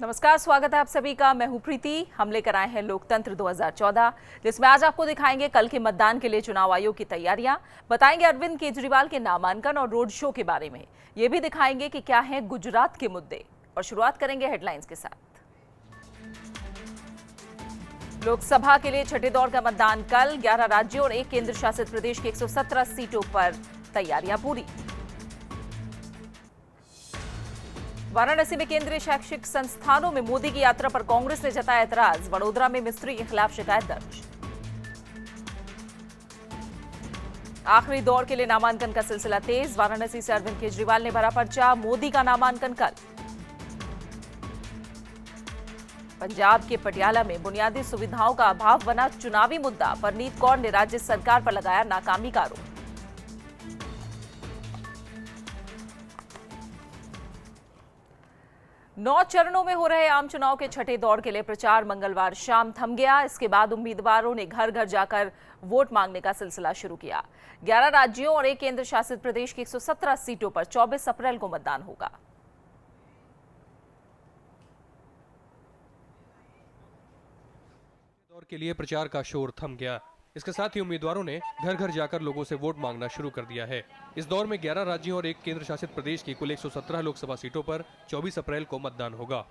नमस्कार, स्वागत है आप सभी का। मैं हूं प्रीति। हम लेकर आए हैं लोकतंत्र 2014, जिसमें आज आपको दिखाएंगे कल के मतदान के लिए चुनाव आयोग की तैयारियां, बताएंगे अरविंद केजरीवाल के नामांकन और रोड शो के बारे में। ये भी दिखाएंगे कि क्या है गुजरात के मुद्दे। और शुरुआत करेंगे हेडलाइंस के साथ। लोकसभा के लिए छठे दौर का मतदान कल। 11 राज्यों और 1 केंद्र शासित प्रदेश की 117 सीटों पर तैयारियां पूरी। वाराणसी में केंद्रीय शैक्षिक संस्थानों में मोदी की यात्रा पर कांग्रेस ने जताया ऐतराज। वडोदरा में मिस्त्री के खिलाफ शिकायत दर्ज। आखिरी दौर के लिए नामांकन का सिलसिला तेज। वाराणसी से अरविंद केजरीवाल ने भरा पर्चा। मोदी का नामांकन कल। पंजाब के पटियाला में बुनियादी सुविधाओं का अभाव बना चुनावी मुद्दा। परनीत कौर ने राज्य सरकार पर लगाया नाकामी का आरोप। 9 चरणों में हो रहे आम चुनाव के छठे दौर के लिए प्रचार मंगलवार शाम थम गया। इसके बाद उम्मीदवारों ने घर घर जाकर वोट मांगने का सिलसिला शुरू किया। 11 राज्यों और 1 केंद्र शासित प्रदेश की 117 सीटों पर 24 अप्रैल को मतदान होगा। दौर के लिए प्रचार का शोर थम गया। इसके साथ ही उम्मीदवारों ने घर घर जाकर लोगों से वोट मांगना शुरू कर दिया है। इस दौर में 11 राज्यों और 1 केंद्र शासित प्रदेश की कुल 117 लोकसभा सीटों पर 24 अप्रैल को मतदान होगा।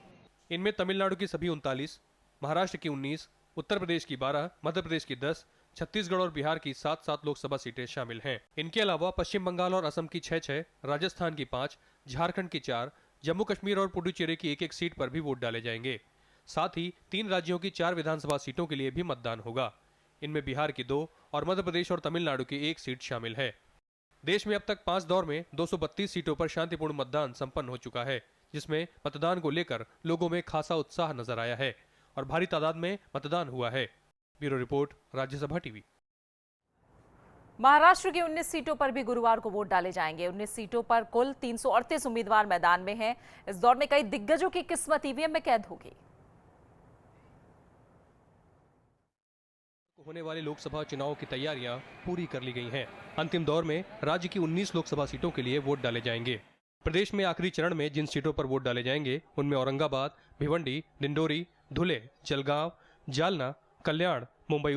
इनमें तमिलनाडु की सभी 39, महाराष्ट्र की 19, उत्तर प्रदेश की 12, मध्य प्रदेश की 10, छत्तीसगढ़ और बिहार की 7-7 लोकसभा सीटें शामिल हैं। इनके अलावा पश्चिम बंगाल और असम की 6-6, राजस्थान की 5, झारखंड की 4, जम्मू कश्मीर और पुडुचेरी की 1-1 सीट पर भी वोट डाले जाएंगे। साथ ही 3 राज्यों की 4 विधानसभा सीटों के लिए भी मतदान होगा। इनमें बिहार की 2 और मध्य प्रदेश और तमिलनाडु की 1 सीट शामिल है। देश में अब तक 5 दौर में 232 सीटों पर शांतिपूर्ण मतदान संपन्न हो चुका है, जिसमें मतदान को लेकर लोगों में खासा उत्साह नजर आया है और भारी तादाद में मतदान हुआ है। Bureau report, Rajya Sabha TV. Maharashtra की 19 सीटों पर भी गुरुवार को वोट डाले जाएंगे। 19 सीटों पर कुल 338 उम्मीदवार मैदान में हैं। इस दौर में कई दिग्गजों की किस्मत ईवीएम में कैद होगी। होने वाले लोकसभा चुनाव की तैयारियां पूरी कर ली गई हैं। अंतिम दौर में राज्य की 19 लोकसभा सीटों के लिए वोट डाले जाएंगे। प्रदेश में आखिरी चरण में जिन सीटों पर वोट डाले जाएंगे उनमें औरंगाबाद, भिवंडी, डिंडोरी, धुले, जलगांव, जालना, कल्याण, मुंबई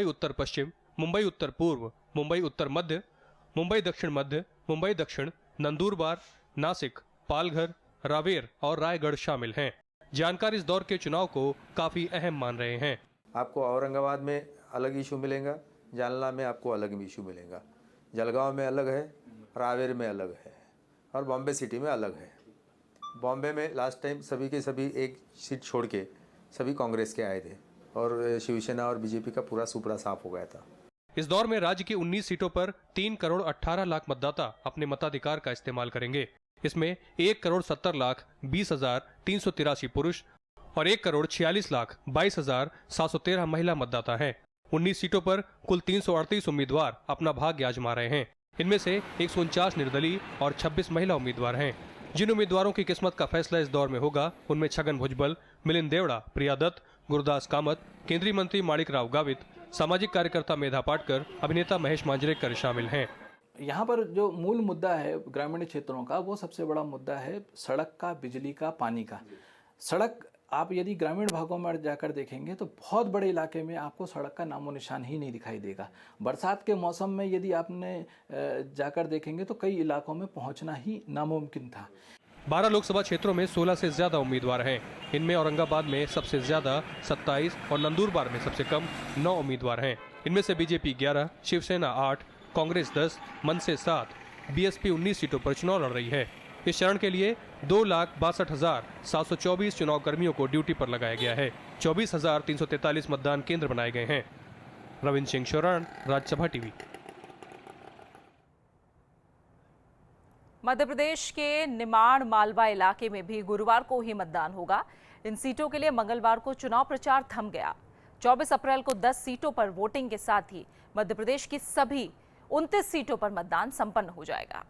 उत्तर पश्चिम, मुंबई उत्तर पूर्व, मुंबई उत्तर मध्य, मुंबई दक्षिण मध्य, मुंबई दक्षिण, नंदुरबार, नासिक, पालघर, रावेर और रायगढ़ शामिल हैं। जानकार इस दौर के चुनाव को काफी अहम मान रहे हैं। आपको औरंगाबाद में अलग इशू मिलेगा, जालना में आपको अलग इशू मिलेगा, जलगांव में अलग है, रावेर में अलग है और बॉम्बे सिटी में अलग है। बॉम्बे में लास्ट टाइम सभी के सभी 1 सीट छोड़ के सभी कांग्रेस के आए थे और शिवसेना और बीजेपी का पूरा सुपड़ा साफ हो गया था। इस दौर में राज्य की 19 सीटों पर 3 करोड़ 18 लाख मतदाता अपने मताधिकार का इस्तेमाल करेंगे। इसमें 1 करोड़ 70 लाख 20,383 पुरुष और 1 करोड़ 46 लाख 22,713 महिला मतदाता हैं। 19 सीटों पर कुल 338 उम्मीदवार अपना भाग्य आजमा रहे हैं। इनमें से 149 निर्दलीय और 26 महिला उम्मीदवार हैं। जिन उम्मीदवारों की किस्मत का फैसला इस दौर में होगा उनमें छगन भुजबल, मिलिंद देवड़ा, प्रिया दत्त, गुरदास कामत, केंद्रीय मंत्री माणिक राव गावित, सामाजिक कार्यकर्ता मेधा पाटकर, अभिनेता महेश मांजरेकर शामिल हैं। यहाँ पर जो मूल मुद्दा है ग्रामीण क्षेत्रों का, वो सबसे बड़ा मुद्दा है सड़क का, बिजली का, पानी का। सड़क आप यदि ग्रामीण भागों में जाकर देखेंगे तो बहुत बड़े इलाके में आपको सड़क का नामो निशान ही नहीं दिखाई देगा। बरसात के मौसम में यदि आपने जाकर देखेंगे तो कई इलाकों में पहुंचना ही नामुमकिन था। 12 लोकसभा क्षेत्रों में 16 से ज्यादा उम्मीदवार हैं। इनमें औरंगाबाद में सबसे ज्यादा 27 और नंदुरबार में सबसे कम 9 उम्मीदवार हैं। इनमें से बीजेपी 11, शिवसेना 8, कांग्रेस 10, मनसे 7, बीएसपी 19 सीटों पर चुनाव लड़ रही है। इस चरण के लिए 2,62,724 चुनाव कर्मियों को ड्यूटी पर लगाया गया है। 24,343 मतदान केंद्र बनाए गए हैं। रविंद्र सिंह शोरान, राज्यसभा टीवी। मध्य प्रदेश के निमाड़ मालवा इलाके में भी गुरुवार को ही मतदान होगा। इन सीटों के लिए मंगलवार को चुनाव प्रचार थम गया। 24 अप्रैल को 10 सीटों पर वोटिंग के साथ ही मध्य प्रदेश की सभी 29 सीटों पर मतदान संपन्न हो जाएगा।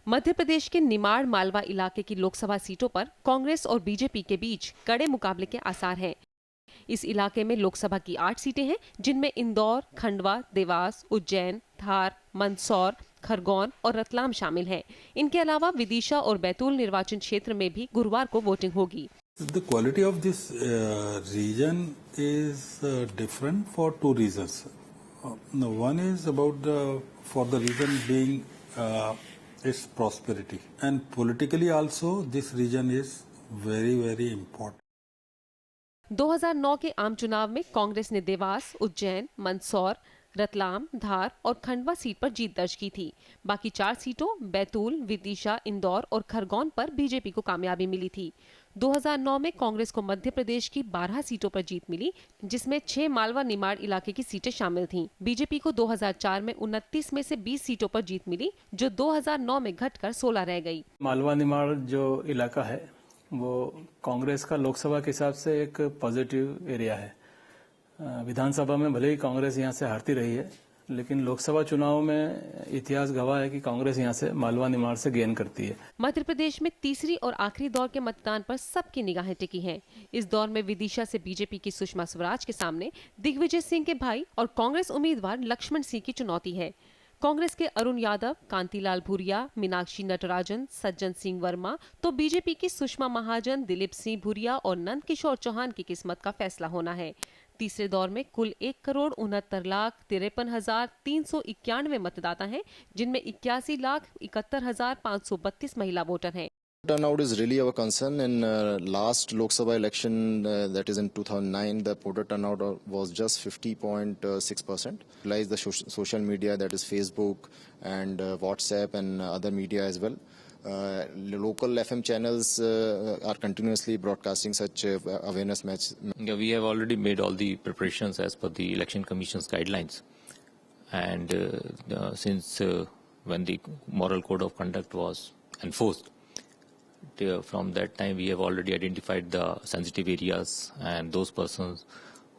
मध्य प्रदेश के निमाड़ मालवा इलाके की लोकसभा सीटों पर कांग्रेस और बीजेपी के बीच कड़े मुकाबले के आसार हैं। इस इलाके में लोकसभा की 8 सीटें हैं, जिनमें इंदौर, खंडवा, देवास, उज्जैन, धार, मंदसौर, खरगोन और रतलाम शामिल हैं। इनके अलावा विदिशा और बैतूल निर्वाचन क्षेत्र में भी गुरुवार को वोटिंग होगी। The quality of this region is different for two reasons. One is about for the region being its prosperity, and politically also this region is very very important. 2009 के आम चुनाव में कांग्रेस ने देवास, उज्जैन, मंदसौर, रतलाम, धार और खंडवा सीट पर जीत दर्ज की थी। बाकी 4 सीटों बैतूल, विदिशा, इंदौर और खरगोन पर बीजेपी को कामयाबी मिली थी। 2009 में कांग्रेस को मध्य प्रदेश की 12 सीटों पर जीत मिली, जिसमें 6 मालवा निमाड़ इलाके की सीटें शामिल थीं। बीजेपी को 2004 में 29 में से 20 सीटों पर जीत मिली, जो 2009 में घटकर 16 रह गई। मालवा निमाड़ जो इलाका है वो कांग्रेस का लोकसभा के हिसाब से एक पॉजिटिव एरिया है। विधानसभा में भले ही कांग्रेस यहां से हारती रही है, लेकिन लोकसभा चुनाव में इतिहास गवाह है कि कांग्रेस यहां से मालवा निमाड़ से गेन करती है। मध्य प्रदेश में तीसरी और आखिरी दौर के मतदान पर सबकी निगाहें टिकी हैं। इस दौर में विदिशा से बीजेपी की सुषमा स्वराज के सामने दिग्विजय सिंह के भाई और कांग्रेस उम्मीदवार लक्ष्मण सिंह की चुनौती है। कांग्रेस के अरुण यादव, कांतिलाल भूरिया, मीनाक्षी नटराजन, सज्जन सिंह वर्मा तो बीजेपी की सुषमा महाजन, दिलीप सिंह भूरिया और नंद किशोर चौहान की किस्मत का फैसला होना है। तीसरे दौर में कुल 1,69,53,391 मतदाता हैं, जिनमें 81,71,532 महिला वोटर हैं। Turnout is really our concern. In last Lok Sabha election, that is in 2009, the voter turnout was just 50.6%. Utilize the social media, that is Facebook and WhatsApp and other media as well. Local FM channels are continuously broadcasting such awareness match. We have already made all the preparations as per the Election Commission's guidelines, and since when the moral code of conduct was enforced, from that time we have already identified the sensitive areas and those persons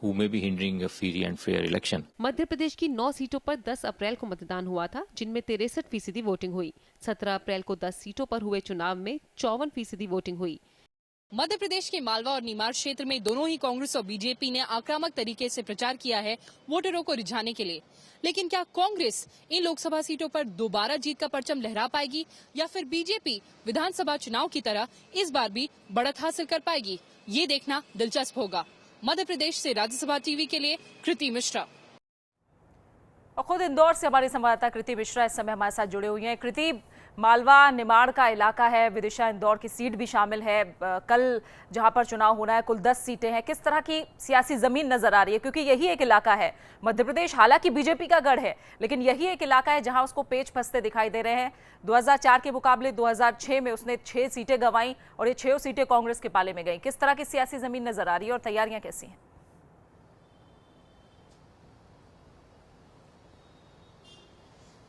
who may be hindering a free and fair election. Madhya Pradesh की 9 सीटों पर 10 अप्रैल को मतदान हुआ था, जिनमें 63% voting हुई। 17 अप्रैल को 10 सीटों पर हुए चुनाव में 54% वोटिंग हुई। मध्य प्रदेश के मालवा और निमाड़ क्षेत्र में दोनों ही कांग्रेस और बीजेपी ने आक्रामक तरीके से प्रचार किया है वोटरों को रिझाने के लिए। लेकिन क्या कांग्रेस इन लोकसभा सीटों पर दोबारा जीत का परचम लहरा पाएगी, या फिर बीजेपी विधानसभा चुनाव की तरह इस बार भी बढ़त हासिल कर पाएगी? ये देखना दिलचस्प होगा। मध्य प्रदेश से राज्यसभा टीवी के लिए कृति मिश्रा। और खुद इंदौर से हमारी संवाददाता कृति मिश्रा इस समय हमारे साथ जुड़े हुए हैं। कृति, मालवा निमाड़ का इलाका है, विदिशा इंदौर की सीट भी शामिल है। कल जहां पर चुनाव होना है कुल 10 सीटें हैं। किस तरह की सियासी जमीन नजर आ रही है? क्योंकि यही एक इलाका है, मध्य प्रदेश हालांकि बीजेपी का गढ़ है, लेकिन यही एक इलाका है जहां उसको पेच फंसते दिखाई दे रहे हैं। 2004 के मुकाबले 2006 में उसने 6 सीटें गंवाई और ये 6 सीटें कांग्रेस के पाले में गई। किस तरह की सियासी जमीन नजर आ रही है और तैयारियां कैसी हैं?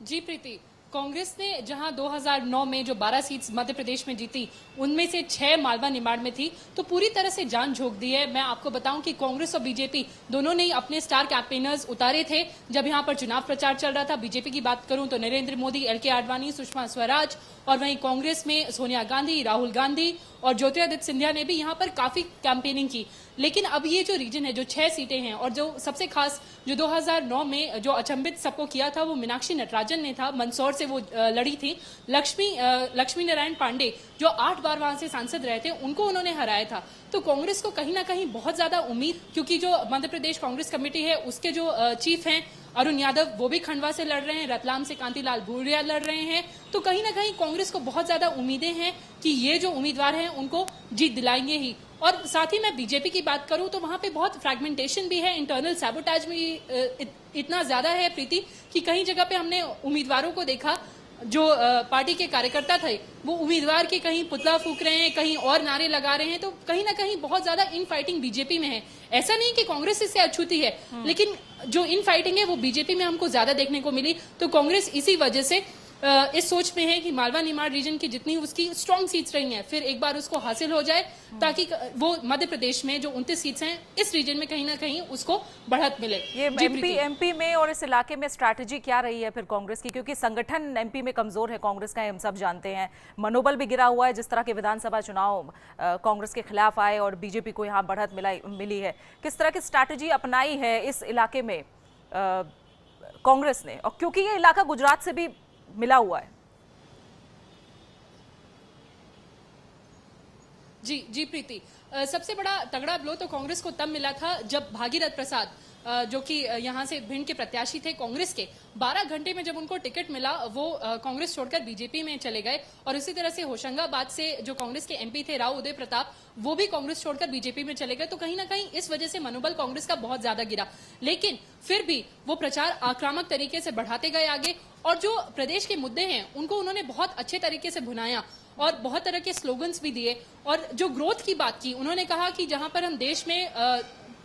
जी प्रीति, कांग्रेस ने जहां 2009 में जो 12 सीट्स मध्य प्रदेश में जीती, उनमें से 6 मालवा निमाड़ में थी, तो पूरी तरह से जान झोंक दी है। मैं आपको बताऊं कि कांग्रेस और बीजेपी दोनों ने अपने स्टार कैंपेनर्स उतारे थे जब यहां पर चुनाव प्रचार चल रहा था। बीजेपी की बात करूं तो नरेंद्र मोदी, LK आडवाणी, सुषमा स्वराज, और वहीं कांग्रेस में सोनिया गांधी, राहुल गांधी और ज्योतिरादित्य सिंधिया ने भी यहां पर काफी कैंपेनिंग की। लेकिन अब ये जो रीजन है, जो 6 सीटें हैं, और जो सबसे खास जो 2009 में जो अचंभित सबको किया था वो मीनाक्षी नटराजन ने था। मंदसौर से वो लड़ी थी। लक्ष्मी नारायण पांडे जो 8 बार वहां से सांसद रहे थे, उनको उन्होंने हराया था। तो कांग्रेस को कहीं ना कहीं बहुत ज्यादा उम्मीद, क्योंकि जो मध्य प्रदेश कांग्रेस कमेटी है उसके जो चीफ हैं अरुण यादव, वो भी खंडवा से लड़ रहे हैं, रतलाम से कांतिलाल भूरिया लड़ रहे हैं। तो कहीं ना कहीं कांग्रेस को बहुत ज्यादा उम्मीदें हैं कि ये जो उम्मीदवार हैं उनको जीत दिलाएंगे ही। और साथ ही मैं बीजेपी की बात करूं तो वहां पे बहुत फ्रैगमेंटेशन भी है, इंटरनल सैबोटेज भी इतना ज्यादा है प्रीति कि कहीं जगह पे हमने उम्मीदवारों को देखा, जो पार्टी के कार्यकर्ता थे वो उम्मीदवार के कहीं पुतला फूंक रहे हैं, कहीं और नारे लगा रहे हैं। तो कहीं ना कहीं बहुत ज्यादा इन फाइटिंग बीजेपी में है। ऐसा नहीं कि कांग्रेस इससे अछूती है, लेकिन जो इन फाइटिंग है वो बीजेपी में हमको ज्यादा देखने को मिली। तो कांग्रेस इसी वजह से इस सोच में है कि मालवा निमाड़ रीजन की जितनी उसकी स्ट्रांग सीट्स रही हैं, फिर एक बार उसको हासिल हो जाए, ताकि वो मध्य प्रदेश में जो 29 सीट्स हैं इस रीजन में कहीं ना कहीं उसको बढ़त मिले। ये एमपी में और इस इलाके में स्ट्रैटेजी क्या रही है फिर कांग्रेस की? क्योंकि संगठन एमपी में कमजोर है कांग्रेस का, हम सब जानते हैं। मनोबल भी गिरा हुआ है, जिस तरह के विधानसभा चुनाव कांग्रेस के खिलाफ आए और बीजेपी को यहाँ बढ़त मिली है। किस तरह की स्ट्रैटेजी अपनाई है इस इलाके में कांग्रेस ने? और क्योंकि ये इलाका गुजरात से भी मिला हुआ है। जी प्रीति, सबसे बड़ा तगड़ा ब्लो तो कांग्रेस को तब मिला था जब भागीरथ प्रसाद जो कि यहाँ से भिंड के प्रत्याशी थे कांग्रेस के, 12 घंटे में जब उनको टिकट मिला वो कांग्रेस छोड़कर बीजेपी में चले गए। और इसी तरह से होशंगाबाद से जो कांग्रेस के एमपी थे राव उदय प्रताप, वो भी कांग्रेस छोड़कर बीजेपी में चले गए। तो कहीं ना कहीं इस वजह से मनोबल कांग्रेस का बहुत ज्यादा गिरा, लेकिन फिर भी वो प्रचार आक्रामक तरीके से बढ़ाते गए आगे, और जो प्रदेश के मुद्दे हैं उनको उन्होंने बहुत अच्छे तरीके से भुनाया और बहुत तरह के स्लोगन्स भी दिए। और जो ग्रोथ की बात की, उन्होंने कहा कि जहां पर हम देश में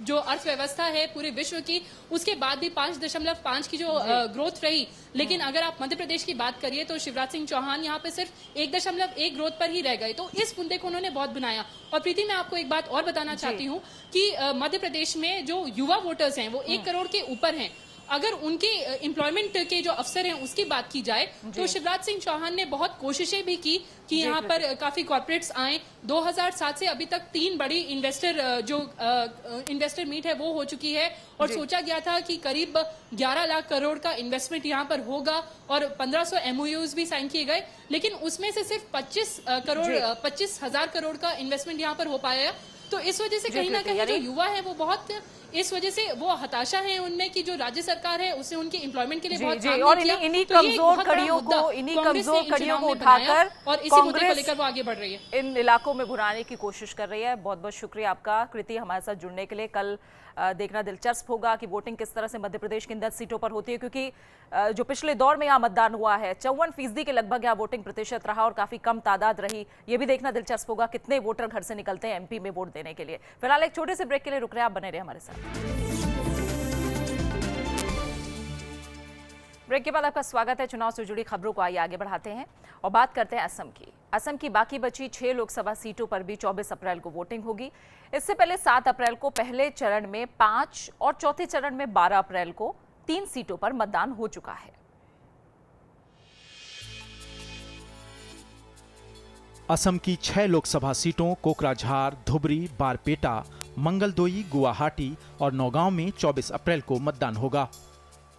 जो अर्थव्यवस्था है पूरे विश्व की, उसके बाद भी 5.5 की जो ग्रोथ रही, लेकिन अगर आप मध्य प्रदेश की बात करिए तो शिवराज सिंह चौहान यहाँ पे सिर्फ 1.1 ग्रोथ पर ही रह गए। तो इस मुद्दे को उन्होंने बहुत बनाया। और प्रीति, मैं आपको एक बात और बताना चाहती हूँ कि मध्य प्रदेश में जो युवा वोटर्स हैं वो 1 करोड़ के ऊपर हैं। अगर उनके एम्प्लॉयमेंट के जो अफसर हैं उसकी बात की जाए तो शिवराज सिंह चौहान ने बहुत कोशिशें भी की कि यहाँ पर काफी कॉर्पोरेट्स आए। 2007 से अभी तक 3 बड़ी इन्वेस्टर मीट है वो हो चुकी है, और सोचा गया था कि करीब 11 लाख करोड़ का इन्वेस्टमेंट यहाँ पर होगा और 1500 MOUs भी साइन किए गए, लेकिन उसमें से सिर्फ 25,000 करोड़ का इन्वेस्टमेंट यहाँ पर हो पाया। तो इस वजह से कहीं ना कहीं जो युवा है वो बहुत, इस वजह से वो हताशा है उनमें कि जो राज्य सरकार है उससे उनके एम्प्लॉयमेंट के लिए बहुत काम और नहीं किया। इन्हीं तो ये एक कमजोर बहुत बड़ा कड़ियों मुद्दा को उठाकर और इसी मुद्दे को लेकर वो आगे बढ़ रही है, इन इलाकों में भुनाने की कोशिश कर रही है। बहुत बहुत शुक्रिया आपका कृति हमारे साथ जुड़ने के लिए। कल देखना दिलचस्प होगा कि वोटिंग किस तरह से मध्य प्रदेश की इन 10 सीटों पर होती है, क्योंकि जो पिछले दौर में यहाँ मतदान हुआ है 54% के लगभग यहाँ वोटिंग प्रतिशत रहा और काफी कम तादाद रही। ये भी देखना दिलचस्प होगा कितने वोटर घर से निकलते हैं एमपी में वोट देने के लिए। फिलहाल एक छोटे से ब्रेक के लिए रुक रहे हैं, आप बने रहे हमारे साथ। ब्रेक के बाद आपका स्वागत है। चुनाव से जुड़ी खबरों को आइए आगे बढ़ाते हैं और बात करते हैं असम की। असम की बाकी बची 6 लोकसभा सीटों पर भी 24 अप्रैल को वोटिंग होगी। इससे पहले 7 अप्रैल को पहले चरण में 5 और चौथे चरण में 12 अप्रैल को 3 सीटों पर मतदान हो चुका है। असम की 6 लोकसभा सीटों कोकराझार, धुबरी, बारपेटा, मंगलदोई, गुवाहाटी और नौगांव में 24 अप्रैल को मतदान होगा।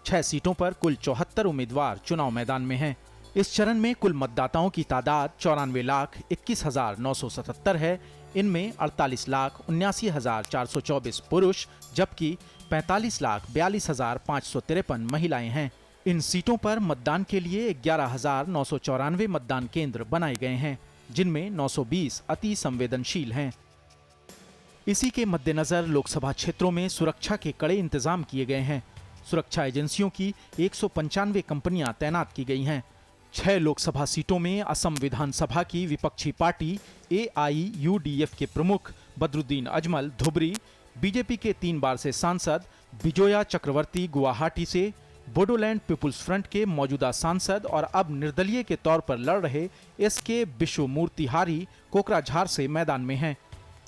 6 सीटों पर कुल 74 उम्मीदवार चुनाव मैदान में हैं। इस चरण में कुल मतदाताओं की तादाद 94,21,977 है। इनमें 48,79,424 पुरुष जबकि 45,42,553 महिलाएं हैं। इन सीटों पर मतदान के लिए 11,994 मतदान केंद्र बनाए गए हैं, जिनमें 920 अति संवेदनशील हैं। इसी के मद्देनजर लोकसभा क्षेत्रों में सुरक्षा के कड़े इंतजाम किए गए हैं। सुरक्षा एजेंसियों की 195 कंपनियां तैनात की गई हैं। 6 लोकसभा सीटों में असम विधानसभा की विपक्षी पार्टी AIUDF के प्रमुख बदरुद्दीन अजमल धुबरी, बीजेपी के 3 बार से सांसद बिजोया चक्रवर्ती गुवाहाटी से, बोडोलैंड पीपुल्स फ्रंट के मौजूदा सांसद और अब निर्दलीय के तौर पर लड़ रहे SK विश्वमूर्तिहारी कोकराझार से मैदान में हैं।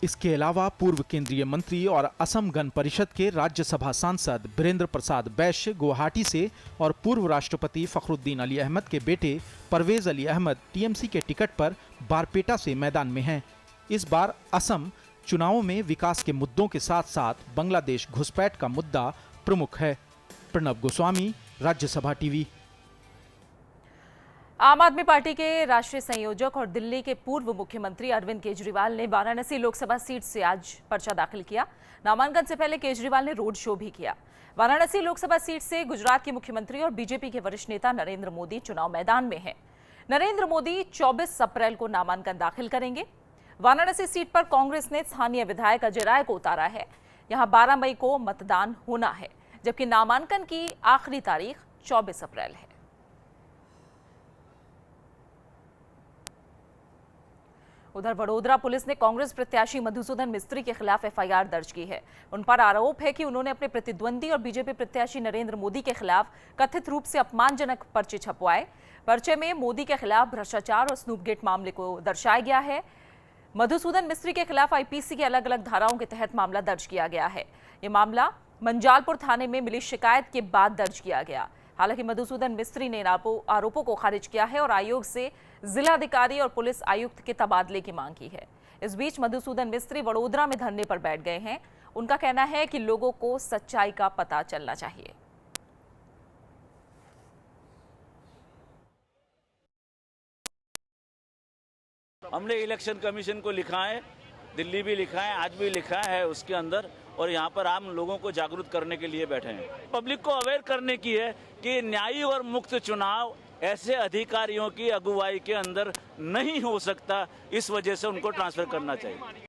इसके अलावा पूर्व केंद्रीय मंत्री और असम गण परिषद के राज्यसभा सांसद बीरेंद्र प्रसाद बैश्य गुवाहाटी से और पूर्व राष्ट्रपति फखरुद्दीन अली अहमद के बेटे परवेज अली अहमद TMC के टिकट पर बारपेटा से मैदान में हैं। इस बार असम चुनावों में विकास के मुद्दों के साथ साथ बांग्लादेश घुसपैठ का मुद्दा प्रमुख है। प्रणव गोस्वामी, राज्यसभा टीवी। आम आदमी पार्टी के राष्ट्रीय संयोजक और दिल्ली के पूर्व मुख्यमंत्री अरविंद केजरीवाल ने वाराणसी लोकसभा सीट से आज पर्चा दाखिल किया। नामांकन से पहले केजरीवाल ने रोड शो भी किया। वाराणसी लोकसभा सीट से गुजरात के मुख्यमंत्री और बीजेपी के वरिष्ठ नेता नरेंद्र मोदी चुनाव मैदान में हैं। नरेंद्र मोदी 24 अप्रैल को नामांकन दाखिल करेंगे। वाराणसी सीट पर कांग्रेस ने स्थानीय विधायक अजय राय को उतारा है। यहां 12 मई को मतदान होना है, जबकि नामांकन की आखिरी तारीख 24 अप्रैल है। उधर वडोदरा पुलिस ने कांग्रेस प्रत्याशी मधुसूदन मिस्त्री के खिलाफ FIR दर्ज की है। उन पर आरोप है कि उन्होंने अपने प्रतिद्वंदी और बीजेपी प्रत्याशी नरेंद्र मोदी के खिलाफ कथित रूप से अपमानजनक पर्चे छपवाए। पर्चे में मोदी के खिलाफ भ्रष्टाचार और स्नूपगेट मामले को दर्शाया गया है। मधुसूदन मिस्त्री के खिलाफ IPC के अलग अलग धाराओं के तहत मामला दर्ज किया गया है। ये मामला मंजालपुर थाने में मिली शिकायत के बाद दर्ज किया गया। हालांकि मधुसूदन मिस्त्री ने आरोपों को खारिज किया है और आयोग से जिलाधिकारी और पुलिस आयुक्त के तबादले की मांग की है। इस बीच मधुसूदन मिस्त्री वडोदरा में धरने पर बैठ गए हैं। उनका कहना है कि लोगों को सच्चाई का पता चलना चाहिए। हमने इलेक्शन कमीशन को लिखा है, दिल्ली भी लिखा है, आज भी लिखा है उसके अंदर, और यहाँ पर आम लोगों को जागरूक करने के लिए बैठे हैं। पब्लिक को अवेयर करने की है कि न्यायी और मुक्त चुनाव ऐसे अधिकारियों की अगुवाई के अंदर नहीं हो सकता, इस वजह से उनको ट्रांसफर करना चाहिए।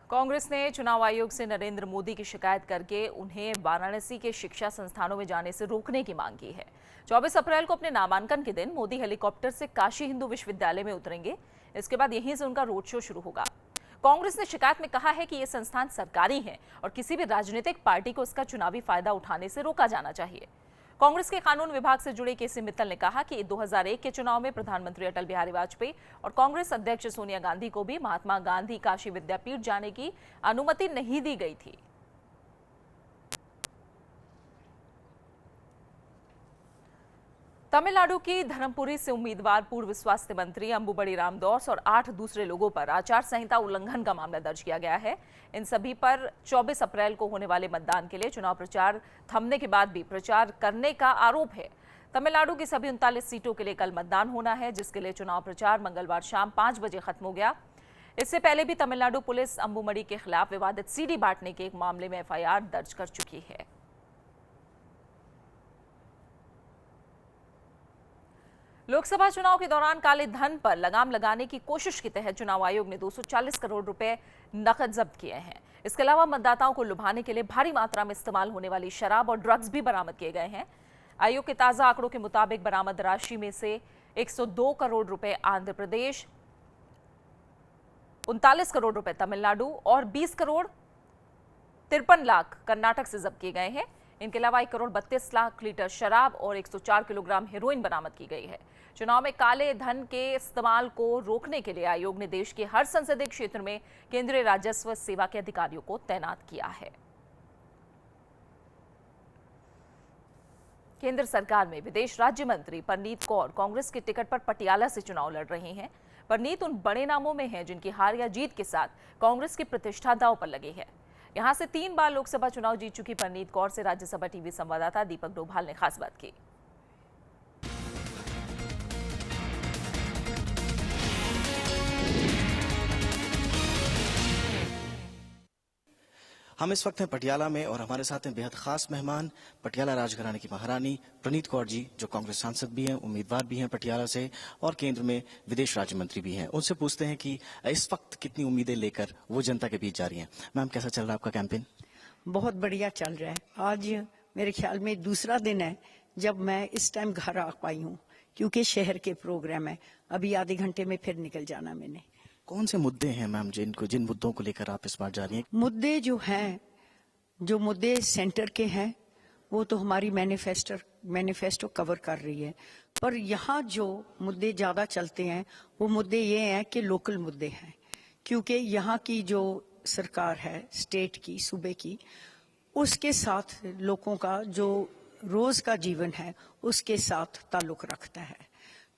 कांग्रेस ने चुनाव आयोग से नरेंद्र मोदी की शिकायत करके उन्हें वाराणसी के शिक्षा संस्थानों में जाने से रोकने की मांग की है। 24 अप्रैल को अपने नामांकन के दिन मोदी हेलीकॉप्टर से काशी हिंदू विश्वविद्यालय में उतरेंगे। इसके बाद यहीं से उनका रोड शो शुरू होगा। कांग्रेस ने शिकायत में कहा है कि ये संस्थान सरकारी हैं और किसी भी राजनीतिक पार्टी को इसका चुनावी फायदा उठाने से रोका जाना चाहिए। कांग्रेस के कानून विभाग से जुड़े केसी मित्तल ने कहा कि 2001 के चुनाव में प्रधानमंत्री अटल बिहारी वाजपेयी और कांग्रेस अध्यक्ष सोनिया गांधी को भी महात्मा गांधी काशी विद्यापीठ जाने की अनुमति नहीं दी गई थी। तमिलनाडु की धर्मपुरी से उम्मीदवार पूर्व स्वास्थ्य मंत्री अंबुबड़ी रामदोस और 8 दूसरे लोगों पर आचार संहिता उल्लंघन का मामला दर्ज किया गया है। इन सभी पर 24 अप्रैल को होने वाले मतदान के लिए चुनाव प्रचार थमने के बाद भी प्रचार करने का आरोप है। तमिलनाडु की सभी 39 सीटों के लिए कल मतदान होना है, जिसके लिए चुनाव प्रचार मंगलवार शाम 5 बजे खत्म हो गया। इससे पहले भी तमिलनाडु पुलिस अंबुमड़ी के खिलाफ विवादित सीडी बांटने के एक मामले में एफआईआर दर्ज कर चुकी है। लोकसभा चुनाव के दौरान काले धन पर लगाम लगाने की कोशिश के तहत चुनाव आयोग ने 240 करोड़ रुपए नकद जब्त किए हैं। इसके अलावा मतदाताओं को लुभाने के लिए भारी मात्रा में इस्तेमाल होने वाली शराब और ड्रग्स भी बरामद किए गए हैं। आयोग के ताजा आंकड़ों के मुताबिक बरामद राशि में से 102 करोड़ रुपए आंध्र प्रदेश, 39 करोड़ रुपए तमिलनाडु और 20 करोड़ 53 लाख कर्नाटक से जब्त किए गए हैं। इनके अलावा 1 करोड़ 32 लाख लीटर शराब और 104 किलोग्राम हेरोइन बरामद की गई है। चुनाव में काले धन के इस्तेमाल को रोकने के लिए आयोग ने देश के हर संसदीय क्षेत्र में केंद्रीय राजस्व सेवा के अधिकारियों को तैनात किया है। केंद्र सरकार में विदेश राज्य मंत्री परनीत कौर कांग्रेस के टिकट पर पटियाला से चुनाव लड़ रहे हैं। परनीत उन बड़े नामों में हैं जिनकी हार या जीत के साथ कांग्रेस की प्रतिष्ठा दांव पर लगी है। यहां से 3 बार लोकसभा चुनाव जीत चुकी परनीत कौर से राज्यसभा टीवी संवाददाता दीपक डोभाल ने खास बात की। हम इस वक्त हैं पटियाला में और हमारे साथ हैं बेहद खास मेहमान, पटियाला राजघराने की महारानी प्रणीत कौर जी, जो कांग्रेस सांसद भी हैं, उम्मीदवार भी हैं पटियाला से और केंद्र में विदेश राज्य मंत्री भी हैं। उनसे पूछते हैं कि इस वक्त कितनी उम्मीदें लेकर वो जनता के बीच जा रही हैं। मैम, कैसा चल रहा है आपका कैंपेन? बहुत बढ़िया चल रहा है। आज मेरे ख्याल में दूसरा दिन है जब मैं इस टाइम घर आ पाई हूँ, क्योंकि शहर के प्रोग्राम है। अभी आधे घंटे में फिर निकल जाना मैंने। कौन से मुद्दे हैं मैम जिन मुद्दों को लेकर आप इस बार जा रही हैं? मुद्दे जो मुद्दे सेंटर के हैं वो तो हमारी मैनिफेस्टो कवर कर रही है, पर यहाँ जो मुद्दे ज्यादा चलते हैं वो मुद्दे ये हैं कि लोकल मुद्दे हैं, क्योंकि यहाँ की जो सरकार है स्टेट की, सूबे की, उसके साथ लोगों का जो रोज का जीवन है उसके साथ ताल्लुक रखता है।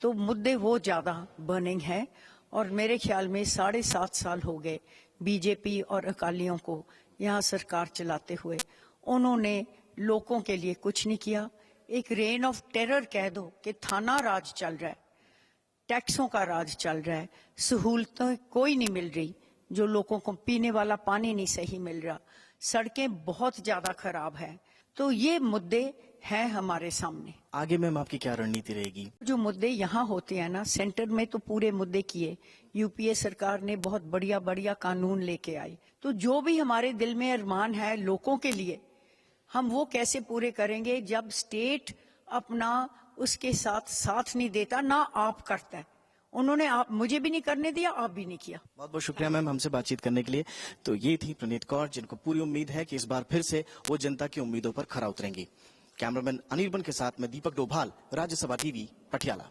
तो मुद्दे वो ज्यादा बर्निंग है और मेरे ख्याल में 7.5 साल हो गए बीजेपी और अकालियों को यहाँ सरकार चलाते हुए। उन्होंने लोगों के लिए कुछ नहीं किया। एक रेन ऑफ टेरर कह दो कि थाना राज चल रहा है, टैक्सों का राज चल रहा है, सहूलतें कोई नहीं मिल रही, जो लोगों को पीने वाला पानी नहीं सही मिल रहा, सड़कें बहुत ज्यादा खराब है। तो ये मुद्दे हैं हमारे सामने। आगे मैम आपकी क्या रणनीति रहेगी? जो मुद्दे यहाँ होते हैं ना, सेंटर में तो पूरे मुद्दे किए, यूपीए सरकार ने बहुत बढ़िया कानून लेके आई। तो जो भी हमारे दिल में अरमान है लोगों के लिए, हम वो कैसे पूरे करेंगे जब स्टेट अपना उसके साथ नहीं देता, ना आप करता है। उन्होंने मुझे भी नहीं करने दिया, आप भी नहीं किया। बहुत बहुत शुक्रिया मैम हमसे बातचीत करने के लिए। तो ये थी प्रणीत कौर, जिनको पूरी उम्मीद है कि इस बार फिर से वो जनता की उम्मीदों पर खरा उतरेंगी। कैमरामैन अनिर्बन के साथ मैं दीपक डोभाल, राज्यसभा टीवी, पटियाला।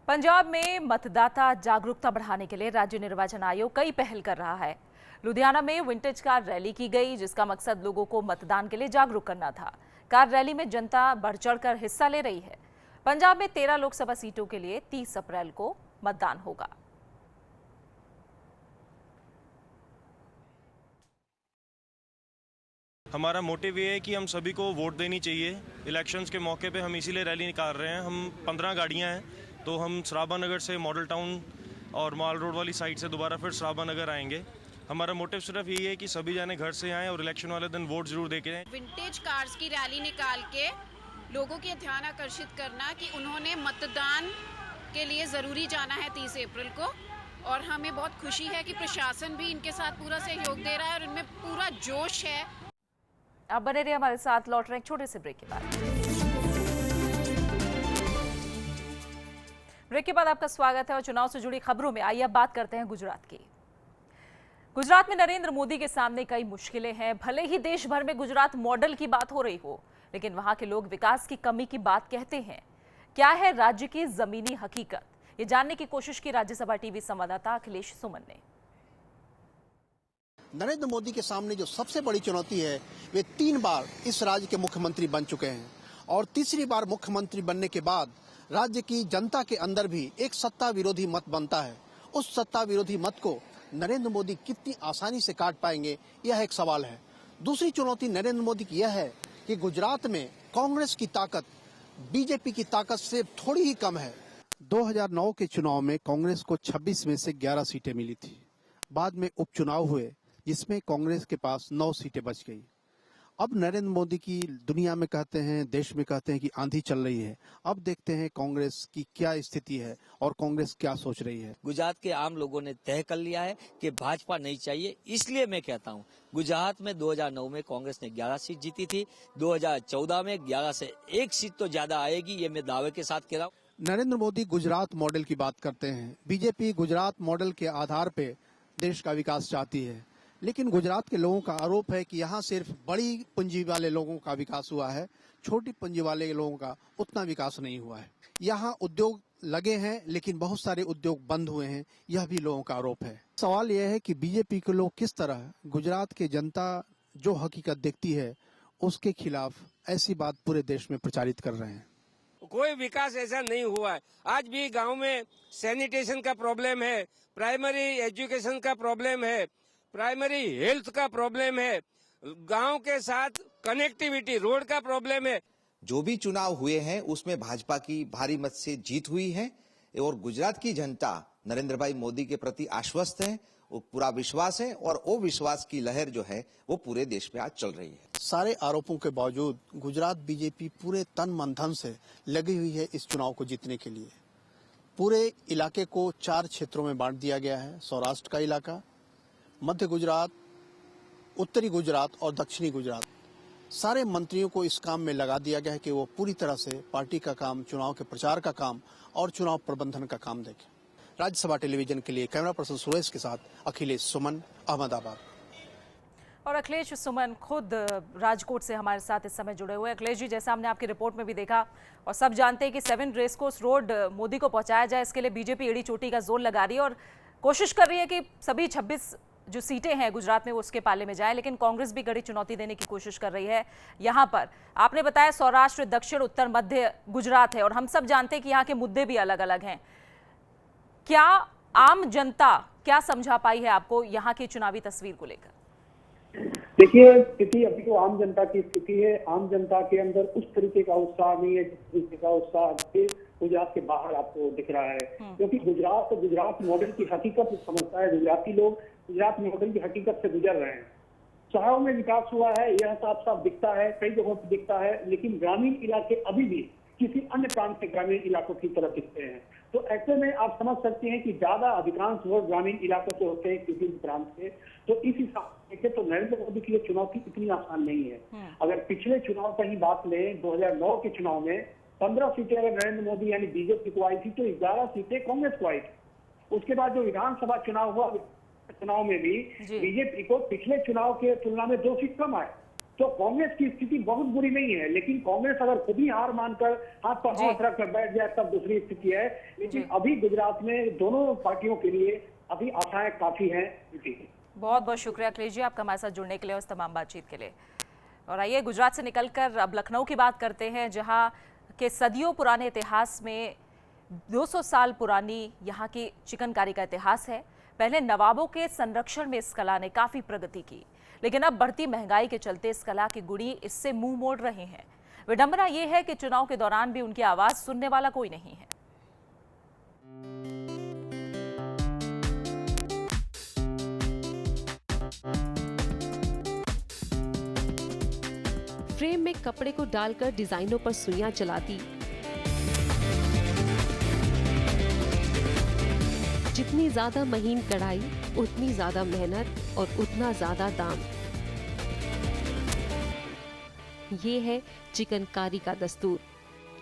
पंजाब में मतदाता जागरूकता बढ़ाने के लिए राज्य निर्वाचन आयोग कई पहल कर रहा है। लुधियाना में विंटेज कार रैली की गई, जिसका मकसद लोगों को मतदान के लिए जागरूक करना था। कार रैली में जनता बढ़ चढ़कर हिस्सा ले रही है। पंजाब में 13 लोकसभा सीटों के लिए 30 अप्रैल को मतदान होगा। हमारा मोटिव ये है कि हम सभी को वोट देनी चाहिए। इलेक्शंस के मौके पे हम इसीलिए रैली निकाल रहे हैं। हम 15 गाड़ियां हैं, तो हम सराबा नगर से मॉडल टाउन और माल रोड वाली साइड से दोबारा फिर सराबा नगर आएंगे। हमारा मोटिव सिर्फ यही है कि सभी जाने घर से आएँ और इलेक्शन वाले दिन वोट जरूर दे के आएँ। विंटेज कार्स की रैली निकाल के लोगों के ध्यान आकर्षित करना कि उन्होंने मतदान के लिए ज़रूरी जाना है 30 अप्रैल को, और हमें बहुत खुशी है कि प्रशासन भी इनके साथ पूरा सहयोग दे रहा है और इनमें पूरा जोश है। आप बने रहिए हमारे साथ, लौट रहे हैं एक छोटे से ब्रेक के बाद। ब्रेक के बाद आपका स्वागत है और चुनाव से जुड़ी खबरों में आइए अब बात करते हैं गुजरात की। गुजरात में नरेंद्र मोदी के सामने कई मुश्किलें हैं। भले ही देश भर में गुजरात मॉडल की बात हो रही हो, लेकिन वहां के लोग विकास की कमी की बात कहते हैं। क्या है राज्य की जमीनी हकीकत, ये जानने की कोशिश की राज्यसभा टीवी संवाददाता अखिलेश सुमन ने। नरेंद्र मोदी के सामने जो सबसे बड़ी चुनौती है, वे 3 बार इस राज्य के मुख्यमंत्री बन चुके हैं और तीसरी बार मुख्यमंत्री बनने के बाद राज्य की जनता के अंदर भी एक सत्ता विरोधी मत बनता है। उस सत्ता विरोधी मत को नरेंद्र मोदी कितनी आसानी से काट पाएंगे, यह एक सवाल है। दूसरी चुनौती नरेंद्र मोदी की यह है कि गुजरात में कांग्रेस की ताकत बीजेपी की ताकत से थोड़ी ही कम है। 2009 के चुनाव में कांग्रेस को 26 में से 11 सीटें मिली थी। बाद में उपचुनाव हुए जिसमें कांग्रेस के पास 9 सीटें बच गई। अब नरेंद्र मोदी की दुनिया में कहते हैं, देश में कहते हैं कि आंधी चल रही है। अब देखते हैं कांग्रेस की क्या स्थिति है और कांग्रेस क्या सोच रही है। गुजरात के आम लोगों ने तय कर लिया है कि भाजपा नहीं चाहिए। इसलिए मैं कहता हूं, गुजरात में 2009 में कांग्रेस ने 11 सीट जीती थी, 2014 में 11 से 1 सीट तो ज्यादा आएगी, ये मैं दावे के साथ कह रहा हूँ। नरेंद्र मोदी गुजरात मॉडल की बात करते हैं। बीजेपी गुजरात मॉडल के आधार पे देश का विकास चाहती है, लेकिन गुजरात के लोगों का आरोप है कि यहाँ सिर्फ बड़ी पूंजी वाले लोगों का विकास हुआ है, छोटी पूंजी वाले लोगों का उतना विकास नहीं हुआ है। यहाँ उद्योग लगे हैं लेकिन बहुत सारे उद्योग बंद हुए हैं, यह भी लोगों का आरोप है। सवाल यह है कि बीजेपी के लोग किस तरह गुजरात के जनता जो हकीकत देखती है उसके खिलाफ ऐसी बात पूरे देश में प्रचारित कर रहे हैं। कोई विकास ऐसा नहीं हुआ है। आज भी गांव में सैनिटेशन का प्रॉब्लम है, प्राइमरी एजुकेशन का प्रॉब्लम है, प्राइमरी हेल्थ का प्रॉब्लम है, गांव के साथ कनेक्टिविटी रोड का प्रॉब्लम है। जो भी चुनाव हुए हैं उसमें भाजपा की भारी मत से जीत हुई है और गुजरात की जनता नरेंद्र भाई मोदी के प्रति आश्वस्त है, वो पूरा विश्वास है और वो विश्वास की लहर जो है वो पूरे देश में आज चल रही है। सारे आरोपों के बावजूद गुजरात बीजेपी पूरे तन मन धन से लगी हुई है इस चुनाव को जीतने के लिए। पूरे इलाके को 4 क्षेत्रों में बांट दिया गया है। सौराष्ट्र का इलाका, मध्य गुजरात, उत्तरी गुजरात और दक्षिणी गुजरात। सारे मंत्रियों को इस काम में लगा दिया गया है कि वो पूरी तरह से पार्टी का काम, चुनाव के प्रचार का काम और चुनाव प्रबंधन का काम देखें। राज्यसभा टेलीविजन के लिए कैमरा पर्सन सुरेश के साथ अखिलेश सुमन, अहमदाबाद। और अखिलेश सुमन खुद राजकोट से हमारे साथ इस समय जुड़े हुए। अखिलेश जी, जैसा हमने आपकी रिपोर्ट में भी देखा और सब जानते हैं कि 7 रेसकोर्स रोड मोदी को पहुंचाया जाए, इसके लिए बीजेपी एड़ी चोटी का जोर लगा रही है और कोशिश कर रही है कि सभी 26 जो सीटें हैं गुजरात में वो उसके पाले में जाए, लेकिन कांग्रेस भी कड़ी चुनौती देने की कोशिश कर रही है। यहाँ पर आपने बताया सौराष्ट्र, दक्षिण, उत्तर, मध्य गुजरात है और हम सब जानते हैं कि यहाँ के मुद्दे भी अलग अलग हैं। क्या आम जनता क्या समझा पाई है आपको यहाँ की चुनावी तस्वीर को लेकर? देखिए, स्थिति अभी तो आम जनता की स्थिति है। आम जनता के अंदर उस तरीके का उत्साह नहीं है जिस तरीके का उत्साह गुजरात के बाहर आपको दिख रहा है, क्योंकि गुजरात मॉडल की हकीकत समझता है। गुजराती लोग गुजरात मॉडल की हकीकत से गुजर रहे हैं। शहरों में विकास हुआ है, यह साफ साफ दिखता है, कई जगहों पर दिखता है, लेकिन ग्रामीण इलाके अभी भी किसी अन्य प्रांत के ग्रामीण इलाकों की तरफ दिखते हैं। तो ऐसे में आप समझ सकते हैं कि ज्यादा अधिकांश वोट ग्रामीण इलाकों से होते हैं किसी प्रांत से। तो इस हिसाब से तो नरेंद्र मोदी की चुनौती इतनी आसान नहीं है। अगर पिछले चुनाव का ही बात लें, 2009 के चुनाव में 15 सीटें अगर नरेंद्र मोदी यानी बीजेपी को आई थी तो 11 सीटें कांग्रेस को आई थी। उसके बाद जो विधानसभा चुनाव हुआ, चुनाव में भी बीजेपी को पिछले चुनाव के तुलना में 2 सीट कम आए। तो कांग्रेस की स्थिति बहुत बुरी नहीं है, लेकिन कांग्रेस अगर खुद ही हार मानकर हाथ पर हाथ रख कर बैठ जाए तब दूसरी स्थिति है। लेकिन अभी गुजरात में दोनों पार्टियों के लिए अभी आशाएं काफी हैं। बहुत बहुत शुक्रिया अखिलेश जी आपका हमारे साथ जुड़ने के लिए और इस तमाम बातचीत के लिए। और आइए गुजरात से निकलकर अब लखनऊ की बात करते हैं, जहाँ के सदियों पुराने इतिहास में 200 साल पुरानी यहाँ की चिकनकारी का इतिहास है। पहले नवाबों के संरक्षण में इस कला ने काफी प्रगति की, लेकिन अब बढ़ती महंगाई के चलते इस कला के गुणी इससे मुंह मोड़ रहे हैं। विडंबना यह है कि चुनाव के दौरान भी उनकी आवाज सुनने वाला कोई नहीं है। फ्रेम में कपड़े को डालकर डिजाइनों पर सुइयां चलाती, जितनी ज्यादा महीन कढ़ाई उतनी ज्यादा मेहनत और उतना ज्यादा दाम। ये है चिकनकारी का दस्तूर।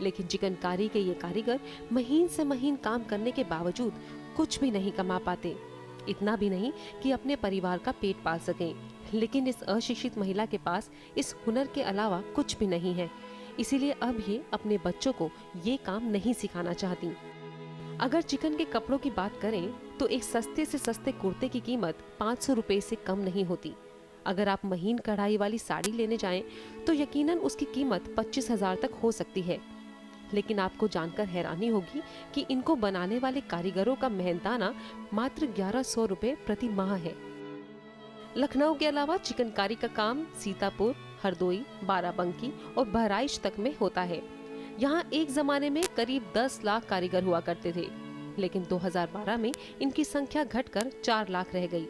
लेकिन चिकनकारी के ये कारीगर महीन से महीन काम करने के बावजूद कुछ भी नहीं कमा पाते। इतना भी नहीं कि अपने परिवार का पेट पाल सकें। लेकिन इस अशिक्षित महिला के पास इस हुनर के अलावा कुछ भी नहीं है, इसीलिए अब ये अपने बच्चों को ये काम नहीं सिखाना चाहती। अगर चिकन के कपड़ों की बात करें तो एक सस्ते से सस्ते कुर्ते की कीमत 500 रुपए से कम नहीं होती। अगर आप महीन कढ़ाई वाली साड़ी लेने जाएं तो यकीनन उसकी कीमत 25,000 तक हो सकती है। लेकिन आपको जानकर हैरानी होगी कि इनको बनाने वाले कारीगरों का मेहनताना मात्र 1100 रुपए प्रति माह है। लखनऊ के अलावा चिकनकारी का काम सीतापुर, हरदोई, बाराबंकी और बहराइच तक में होता है। यहाँ एक जमाने में करीब 10 लाख कारीगर हुआ करते थे, लेकिन 2012 में इनकी संख्या घटकर 4 लाख रह गई।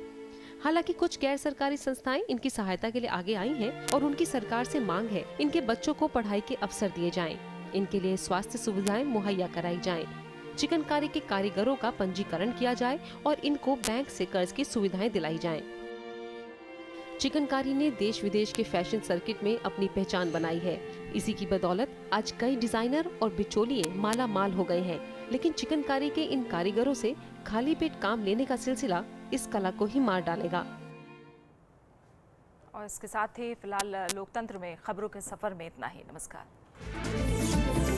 हालांकि कुछ गैर सरकारी संस्थाएं इनकी सहायता के लिए आगे आई हैं और उनकी सरकार से मांग है इनके बच्चों को पढ़ाई के अवसर दिए जाएं, इनके लिए स्वास्थ्य सुविधाएं मुहैया कराई जाएं, चिकनकारी के कारीगरों का पंजीकरण किया जाए और इनको बैंक से कर्ज की सुविधाएं दिलाई जाएं। चिकनकारी ने देश विदेश के फैशन सर्किट में अपनी पहचान बनाई है। इसी की बदौलत आज कई डिजाइनर और बिचौलिए माला माल हो गए हैं। लेकिन चिकनकारी के इन कारीगरों से खाली पेट काम लेने का सिलसिला इस कला को ही मार डालेगा। और इसके साथ ही फिलहाल लोकतंत्र में खबरों के सफर में इतना ही। नमस्कार।